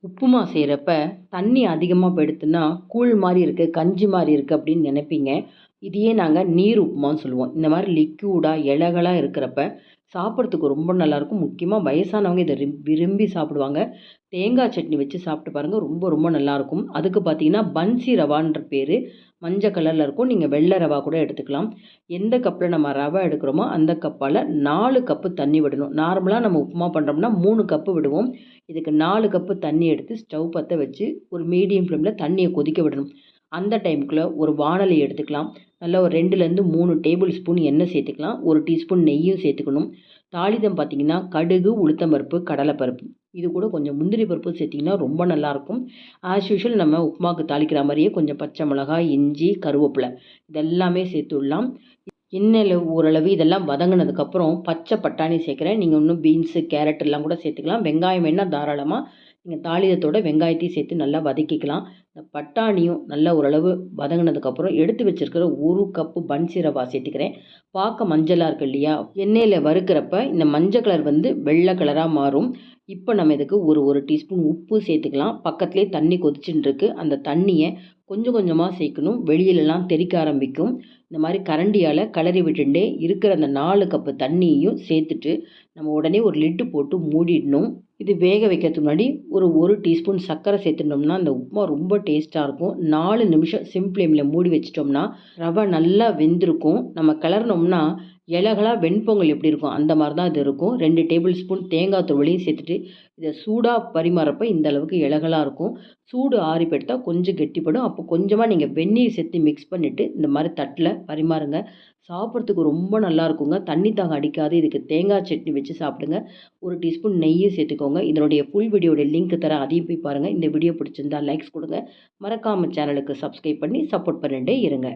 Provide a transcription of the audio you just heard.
உப்புமா செய்கிறப்ப தண்ணி அதிகமாக போயிடுத்துன்னா கூழ் மாதிரி இருக்குது, கஞ்சி மாதிரி இருக்குது அப்படின்னு நினைப்பீங்க. இதையே நாங்கள் நீர் உப்புமான்னு சொல்லுவோம். இந்த மாதிரி லிக்யூடாக இலகலாக இருக்கிறப்ப சாப்பிட்றதுக்கு ரொம்ப நல்லாயிருக்கும். முக்கியமாக வயசானவங்க இதை விரும்பி சாப்பிடுவாங்க. தேங்காய் சட்னி வச்சு சாப்பிட்டு பாருங்கள், ரொம்ப ரொம்ப நல்லாயிருக்கும். அதுக்கு பார்த்தீங்கன்னா பன்சி ரவான்ற பேர், மஞ்சள் கலரில் இருக்கும். நீங்கள் வெள்ளை ரவா கூட எடுத்துக்கலாம். எந்த கப்பில் நம்ம ரவை எடுக்கிறோமோ அந்த கப்பால் 4 கப்பு தண்ணி விடணும். நார்மலாக நம்ம உப்புமா பண்ணுறோம்னா 3 கப்பு விடுவோம். இதுக்கு 4 கப்பு தண்ணி எடுத்து ஸ்டவ் பற்ற வச்சு ஒரு மீடியம் ஃப்ளேமில் தண்ணியை கொதிக்க விடணும். அந்த டைமுக்குள்ளே ஒரு வாணலி எடுத்துக்கலாம். நல்லா ஒரு 2லேருந்து 3 டேபிள் ஸ்பூன் எண்ணெய் சேர்த்துக்கலாம். 1 டீஸ்பூன் நெய்யும் சேர்த்துக்கணும். தாளிதம் பார்த்திங்கன்னா கடுகு, உளுத்தம்பருப்பு, கடலைப்பருப்பு, இது கூட கொஞ்சம் முந்திரி பருப்பு சேர்த்திங்கன்னா ரொம்ப நல்லாயிருக்கும். ஆஸ் யூஷுவல் நம்ம உப்புமாவுக்கு தாளிக்கிற மாதிரியே கொஞ்சம் பச்சை மிளகாய், இஞ்சி, கருவேப்பிலை இதெல்லாமே சேர்த்து விடலாம். எண்ணெயில் ஓரளவு இதெல்லாம் வதங்கினதுக்கப்புறம் பச்சை பட்டாணி சேர்க்குறேன். நீங்கள் இன்னும் பீன்ஸு, கேரட் எல்லாம் கூட சேர்த்துக்கலாம். வெங்காயம் வேணால் தாராளமாக நீங்கள் தாளிதத்தோட வெங்காயத்தையும் சேர்த்து நல்லா வதக்கிக்கலாம். இந்த பட்டாணியும் நல்லா ஓரளவு வதங்கினதுக்கப்புறம் எடுத்து வச்சுருக்கிற 1 கப்பு பன்சி ரவா சேர்த்துக்கிறேன். பார்க்க மஞ்சளாக இருக்குது இல்லையா, எண்ணெயில் வறுக்கிறப்ப இந்த மஞ்சள் கலர் வெள்ளை கலராக மாறும். இப்போ நம்ம இதுக்கு ஒரு டீஸ்பூன் உப்பு சேர்த்துக்கலாம். பக்கத்துலேயே தண்ணி கொதிச்சுட்டு இருக்கு. அந்த தண்ணியை கொஞ்சம் கொஞ்சமாக சேர்க்கணும். வெளியிலலாம் தெறிக்க ஆரம்பிக்கும். இந்த மாதிரி கரண்டியால் கிளறி விட்டுட்டே இருக்கிற அந்த 4 கப்பு தண்ணியையும் சேர்த்துட்டு நம்ம உடனே ஒரு லிட்டு போட்டு மூடிடணும். இது வேக வைக்கிறதுக்கு முன்னாடி ஒரு டீஸ்பூன் சர்க்கரை சேர்த்துட்டோம்னா அந்த உப்புமா ரொம்ப டேஸ்ட்டாக இருக்கும். 4 நிமிஷம் சிம் ஃப்ளேமில் மூடி வச்சிட்டோம்னா ரவை நல்லா வெந்திருக்கும். நம்ம கிளறினோம்னா இலகலாக வெண்பொங்கல் எப்படி இருக்கும் அந்த மாதிரி தான் இது இருக்கும். 2 டேபிள் ஸ்பூன் தேங்காய் துருவலையும் சேர்த்துட்டு இதை சூடாக பரிமாறப்போ இந்த அளவுக்கு இலகலாக இருக்கும். சூடு ஆறி போயிட்டால் கொஞ்சம் கெட்டிப்படும். அப்போ கொஞ்சமாக நீங்கள் வெந்நீர் சேர்த்து மிக்ஸ் பண்ணிவிட்டு இந்த மாதிரி தட்டில் பரிமாறுங்க. சாப்பிட்றதுக்கு ரொம்ப நல்லா இருக்குங்க. தண்ணி தாகம் அடிக்காது. இதுக்கு தேங்காய் சட்னி வச்சு சாப்பிடுங்க. 1 டீஸ்பூன் நெய்யும் சேர்த்துக்கோங்க. இதனுடைய ஃபுல் வீடியோட லிங்க் தரேன், அதையும் போய் பாருங்கள். இந்த வீடியோ பிடிச்சிருந்தா லைக்ஸ் கொடுங்க. மறக்காமல் சேனலுக்கு சப்ஸ்கிரைப் பண்ணி சப்போர்ட் பண்ணிட்டே இருங்க.